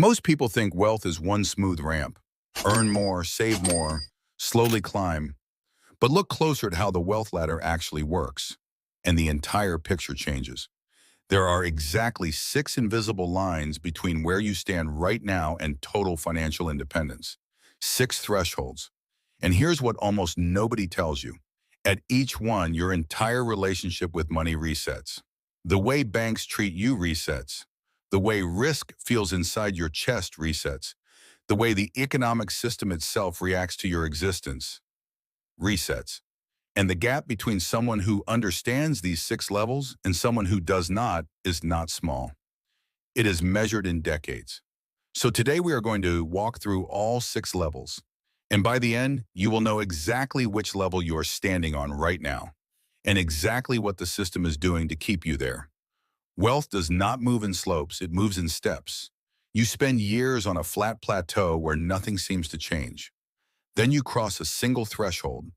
Most people think wealth is one smooth ramp. Earn more, save more, slowly climb. But look closer at how the wealth ladder actually works, and the entire picture changes. There are exactly 6 invisible lines between where you stand right now and total financial independence. 6 thresholds. And here's what almost nobody tells you. At each one, your entire relationship with money resets. The way banks treat you resets. The way risk feels inside your chest resets. The way the economic system itself reacts to your existence resets. And the gap between someone who understands these 6 levels and someone who does not is not small. It is measured in decades. So today we are going to walk through all 6 levels. And by the end, you will know exactly which level you are standing on right now and exactly what the system is doing to keep you there. Wealth does not move in slopes, it moves in steps. You spend years on a flat plateau where nothing seems to change. Then you cross a single threshold,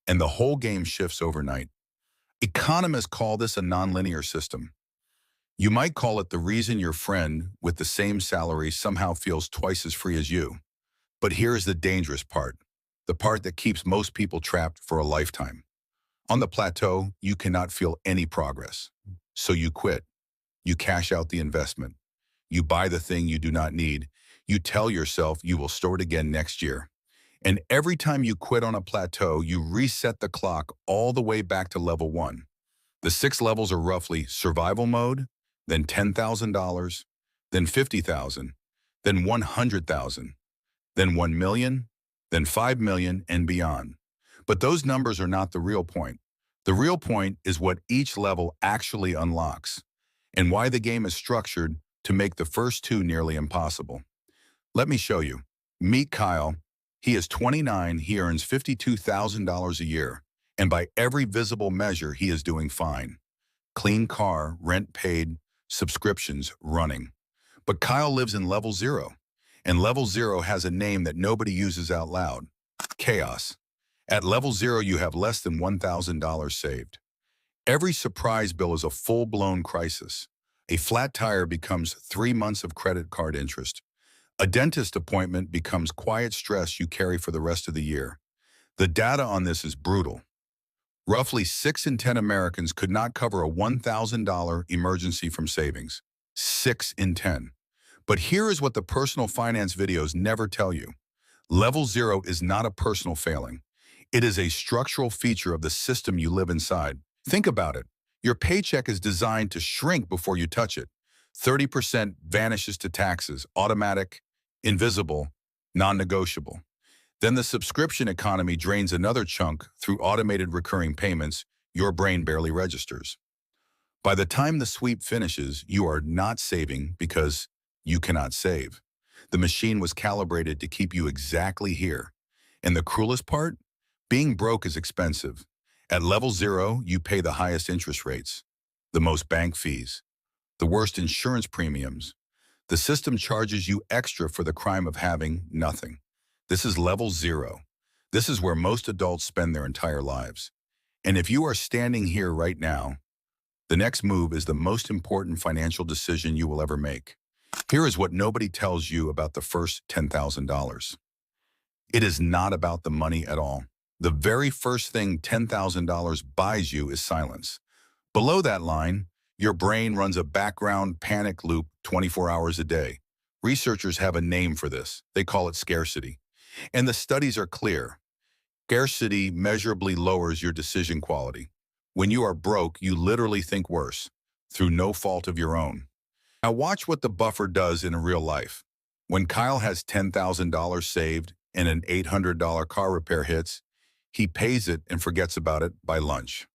and the whole game shifts overnight. Economists call this a nonlinear system. You might call it the reason your friend with the same salary somehow feels twice as free as you. But here's the dangerous part, the part that keeps most people trapped for a lifetime. On the plateau, you cannot feel any progress. So you quit. You cash out the investment. You buy the thing you do not need. You tell yourself you will store it again next year. And every time you quit on a plateau, you reset the clock all the way back to level 1. The 6 levels are roughly survival mode, then $10,000, then $50,000, then $100,000, then $1 million, then $5 million, and beyond. But those numbers are not the real point. The real point is what each level actually unlocks, and why the game is structured to make the first 2 nearly impossible. Let me show you. Meet Kyle. He is 29, he earns $52,000 a year, and by every visible measure, he is doing fine. Clean car, rent paid, subscriptions running. But Kyle lives in level 0, and level 0 has a name that nobody uses out loud: chaos. At level 0, you have less than $1,000 saved. Every surprise bill is a full-blown crisis. A flat tire becomes 3 months of credit card interest. A dentist appointment becomes quiet stress you carry for the rest of the year. The data on this is brutal. Roughly 6 in 10 Americans could not cover a $1,000 emergency from savings. 6 in 10. But here is what the personal finance videos never tell you. Level 0 is not a personal failing. It is a structural feature of the system you live inside. Think about it. Your paycheck is designed to shrink before you touch it. 30% vanishes to taxes, automatic, invisible, non-negotiable. Then the subscription economy drains another chunk through automated recurring payments your brain barely registers. By the time the sweep finishes, you are not saving because you cannot save. The machine was calibrated to keep you exactly here. And the cruelest part? Being broke is expensive. At level 0, you pay the highest interest rates, the most bank fees, the worst insurance premiums. The system charges you extra for the crime of having nothing. This is level 0. This is where most adults spend their entire lives. And if you are standing here right now, the next move is the most important financial decision you will ever make. Here is what nobody tells you about the first $10,000. It is not about the money at all. The very first thing $10,000 buys you is silence. Below that line, your brain runs a background panic loop 24 hours a day. Researchers have a name for this. They call it scarcity. And the studies are clear. Scarcity measurably lowers your decision quality. When you are broke, you literally think worse, through no fault of your own. Now watch what the buffer does in real life. When Kyle has $10,000 saved and an $800 car repair hits, he pays it and forgets about it by lunch.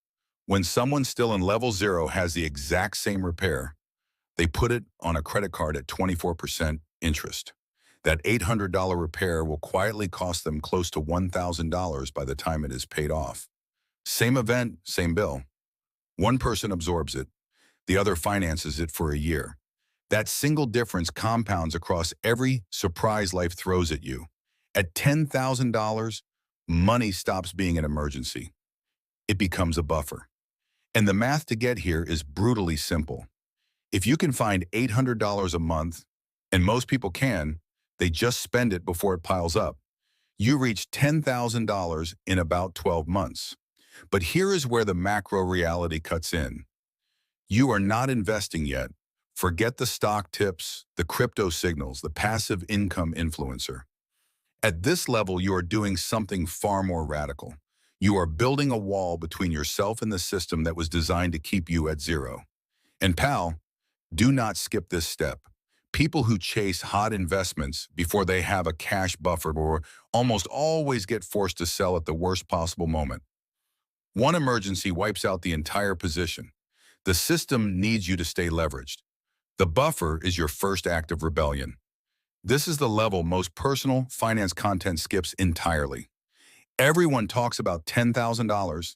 When someone still in level 0 has the exact same repair, they put it on a credit card at 24% interest. That $800 repair will quietly cost them close to $1,000 by the time it is paid off. Same event, same bill. One person absorbs it, the other finances it for a year. That single difference compounds across every surprise life throws at you. At $10,000, money stops being an emergency. It becomes a buffer. And the math to get here is brutally simple. If you can find $800 a month And most people can. They just spend it before it piles up. You reach $10,000 in about 12 months. But here is where the macro reality cuts in. You are not investing yet. Forget the stock tips, the crypto signals, the passive income influencer. At this level, you are doing something far more radical. You are building a wall between yourself and the system that was designed to keep you at zero. And pal, do not skip this step. People who chase hot investments before they have a cash buffer or almost always get forced to sell at the worst possible moment. One emergency wipes out the entire position. The system needs you to stay leveraged. The buffer is your first act of rebellion. This is the level most personal finance content skips entirely. Everyone talks about $10,000.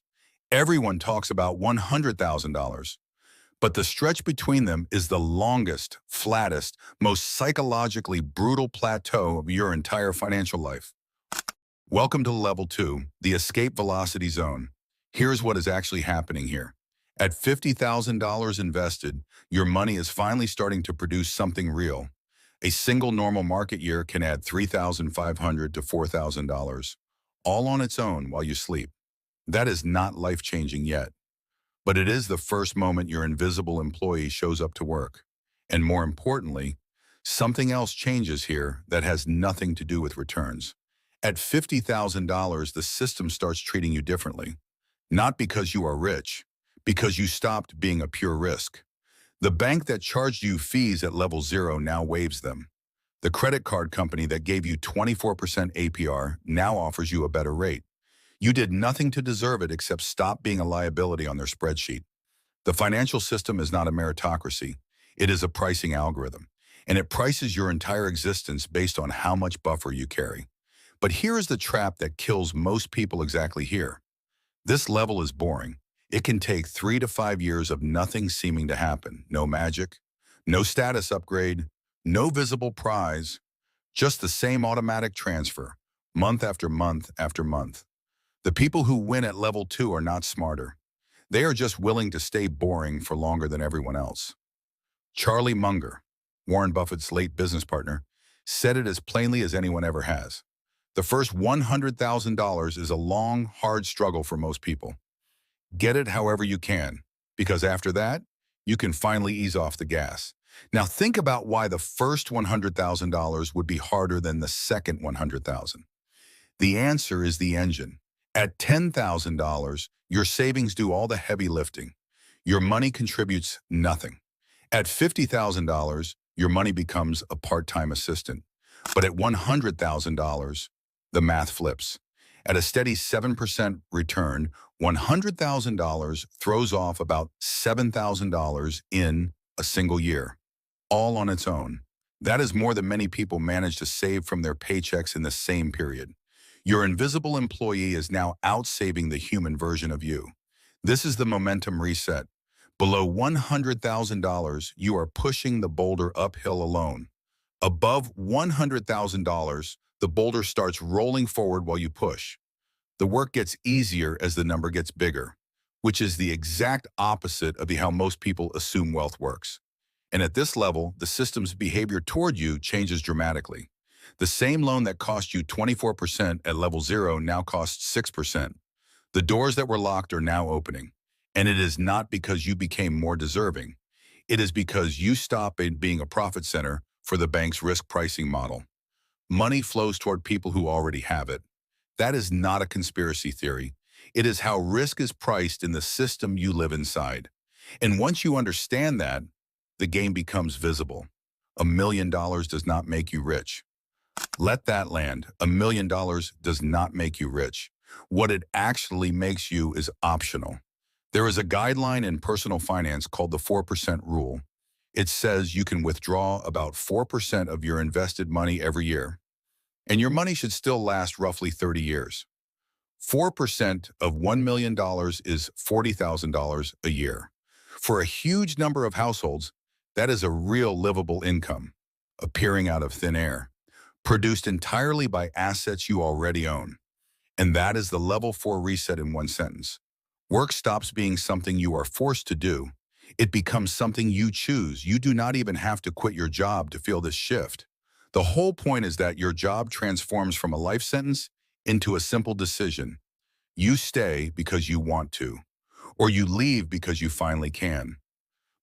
Everyone talks about $100,000. But the stretch between them is the longest, flattest, most psychologically brutal plateau of your entire financial life. Welcome to level 2, the escape velocity zone. Here's what is actually happening here. At $50,000 invested, your money is finally starting to produce something real. A single normal market year can add $3,500 to $4,000, all on its own while you sleep. That is not life-changing yet. But it is the first moment your invisible employee shows up to work. And more importantly, something else changes here that has nothing to do with returns. At $50,000, the system starts treating you differently. Not because you are rich, because you stopped being a pure risk. The bank that charged you fees at level 0 now waives them. The credit card company that gave you 24% APR now offers you a better rate. You did nothing to deserve it except stop being a liability on their spreadsheet. The financial system is not a meritocracy. It is a pricing algorithm, and it prices your entire existence based on how much buffer you carry. But here is the trap that kills most people exactly here. This level is boring. It can take 3 to 5 years of nothing seeming to happen. No magic, no status upgrade, no visible prize, just the same automatic transfer, month after month after month. The people who win at level 2 are not smarter. They are just willing to stay boring for longer than everyone else. Charlie Munger, Warren Buffett's late business partner, said it as plainly as anyone ever has. The first $100,000 is a long, hard struggle for most people. Get it however you can, because after that, you can finally ease off the gas. Now think about why the first $100,000 would be harder than the second $100,000. The answer is the engine. At $10,000, your savings do all the heavy lifting. Your money contributes nothing. At $50,000, your money becomes a part-time assistant. But at $100,000, the math flips. At a steady 7% return, $100,000 throws off about $7,000 in a single year, all on its own. That is more than many people manage to save from their paychecks in the same period. Your invisible employee is now outsaving the human version of you. This is the momentum reset. Below $100,000, you are pushing the boulder uphill alone. Above $100,000, the boulder starts rolling forward while you push. The work gets easier as the number gets bigger, which is the exact opposite of how most people assume wealth works. And at this level, the system's behavior toward you changes dramatically. The same loan that cost you 24% at level 0 now costs 6%. The doors that were locked are now opening. And it is not because you became more deserving. It is because you stopped being a profit center for the bank's risk pricing model. Money flows toward people who already have it. That is not a conspiracy theory. It is how risk is priced in the system you live inside. And once you understand that, the game becomes visible. $1 million does not make you rich. Let that land. $1 million does not make you rich. What it actually makes you is optional. There is a guideline in personal finance called the 4% rule. It says you can withdraw about 4% of your invested money every year, and your money should still last roughly 30 years. 4% of $1 million is $40,000 a year. For a huge number of households, that is a real livable income, appearing out of thin air, produced entirely by assets you already own. And that is the level 4 reset in one sentence. Work stops being something you are forced to do. It becomes something you choose. You do not even have to quit your job to feel this shift. The whole point is that your job transforms from a life sentence into a simple decision. You stay because you want to, or you leave because you finally can.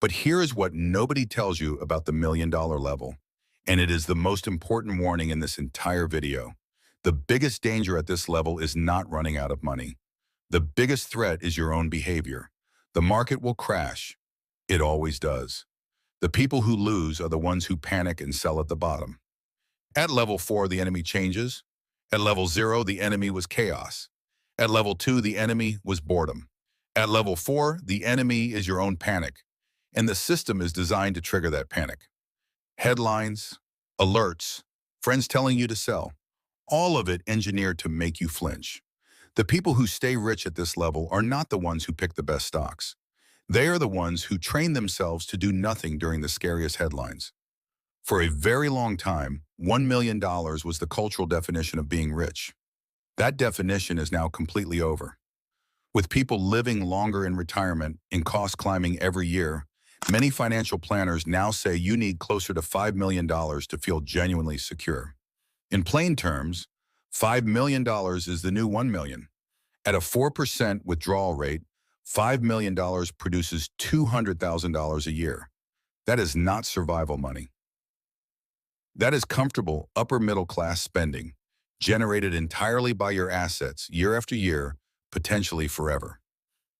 But here is what nobody tells you about the $1 million level, and it is the most important warning in this entire video. The biggest danger at this level is not running out of money. The biggest threat is your own behavior. The market will crash. It always does. The people who lose are the ones who panic and sell at the bottom. At level 4, the enemy changes. At level 0, the enemy was chaos. At level 2, the enemy was boredom. At level 4, the enemy is your own panic, and the system is designed to trigger that panic. Headlines, alerts, friends telling you to sell, all of it engineered to make you flinch. The people who stay rich at this level are not the ones who pick the best stocks. They are the ones who train themselves to do nothing during the scariest headlines. For a very long time, $1 million was the cultural definition of being rich. That definition is now completely over. With people living longer in retirement and costs climbing every year, many financial planners now say you need closer to $5 million to feel genuinely secure. In plain terms, $5 million is the new $1 million. At a 4% withdrawal rate, $5 million produces $200,000 a year. That is not survival money. That is comfortable upper middle class spending, generated entirely by your assets year after year, potentially forever.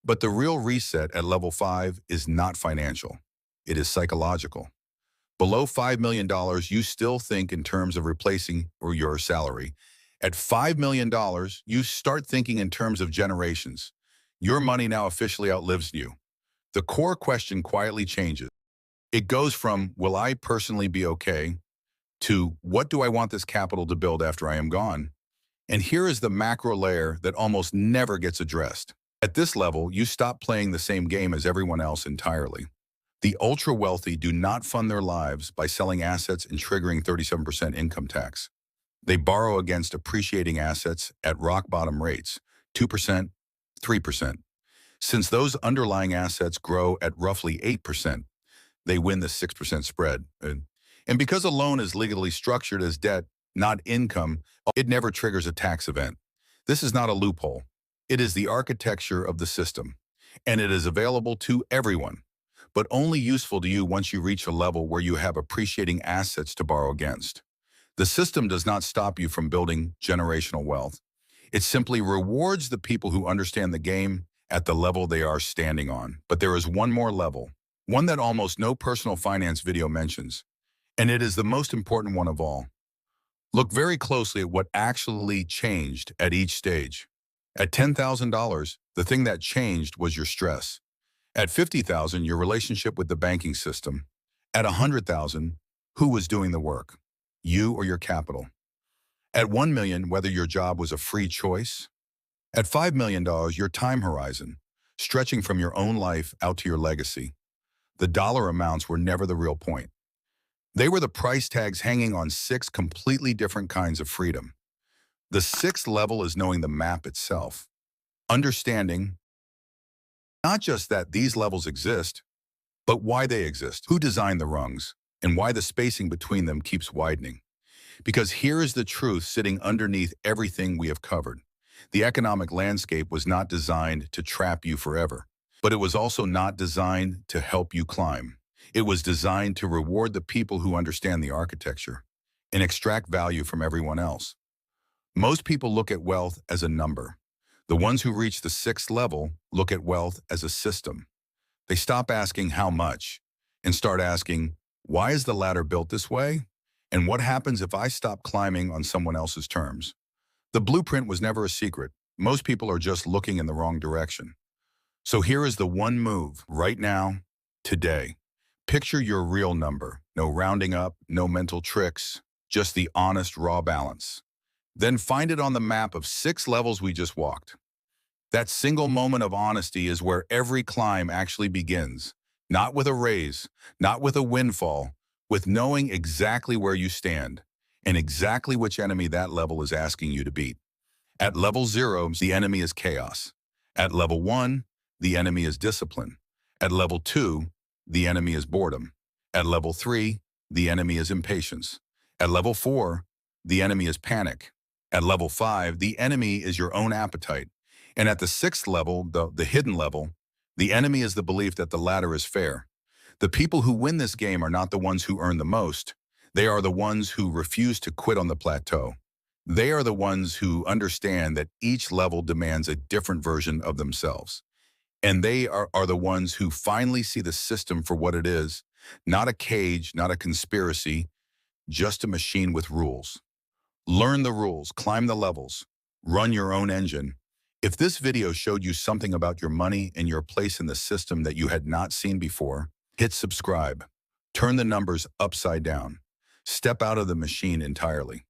But the real reset at level 5 is not financial. It is psychological. Below $5 million, you still think in terms of replacing your salary. At $5 million, you start thinking in terms of generations. Your money now officially outlives you. The core question quietly changes. It goes from, will I personally be okay, to what do I want this capital to build after I am gone? And here is the macro layer that almost never gets addressed. At this level, you stop playing the same game as everyone else entirely. The ultra-wealthy do not fund their lives by selling assets and triggering 37% income tax. They borrow against appreciating assets at rock-bottom rates, 2%, 3%. Since those underlying assets grow at roughly 8%, they win the 6% spread. And because a loan is legally structured as debt, not income, it never triggers a tax event. This is not a loophole. It is the architecture of the system, and it is available to everyone, but only useful to you once you reach a level where you have appreciating assets to borrow against. The system does not stop you from building generational wealth. It simply rewards the people who understand the game at the level they are standing on. But there is one more level, one that almost no personal finance video mentions, and it is the most important one of all. Look very closely at what actually changed at each stage. At $10,000, the thing that changed was your stress. At $50,000, your relationship with the banking system. At $100,000, who was doing the work? You or your capital? At $1 million, whether your job was a free choice? At $5 million, your time horizon, stretching from your own life out to your legacy. The dollar amounts were never the real point. They were the price tags hanging on 6 completely different kinds of freedom. The 6th level is knowing the map itself. Understanding not just that these levels exist, but why they exist, who designed the rungs, and why the spacing between them keeps widening. Because here is the truth sitting underneath everything we have covered. The economic landscape was not designed to trap you forever, but it was also not designed to help you climb. It was designed to reward the people who understand the architecture and extract value from everyone else. Most people look at wealth as a number. The ones who reach the 6th level look at wealth as a system. They stop asking how much and start asking, why is the ladder built this way? And what happens if I stop climbing on someone else's terms? The blueprint was never a secret. Most people are just looking in the wrong direction. So here is the one move right now, today. Picture your real number. No rounding up, no mental tricks, just the honest, raw balance. Then find it on the map of 6 levels we just walked. That single moment of honesty is where every climb actually begins. Not with a raise, not with a windfall, with knowing exactly where you stand and exactly which enemy that level is asking you to beat. At level 0, the enemy is chaos. At level 1, the enemy is discipline. At level 2, the enemy is boredom. At level 3, the enemy is impatience. At level 4, the enemy is panic. At level 5, the enemy is your own appetite. And at the 6th level, the hidden level, the enemy is the belief that the ladder is fair. The people who win this game are not the ones who earn the most. They are the ones who refuse to quit on the plateau. They are the ones who understand that each level demands a different version of themselves. And they are the ones who finally see the system for what it is, not a cage, not a conspiracy, just a machine with rules. Learn the rules, climb the levels, run your own engine. If this video showed you something about your money and your place in the system that you had not seen before, hit subscribe. Turn the numbers upside down. Step out of the machine entirely.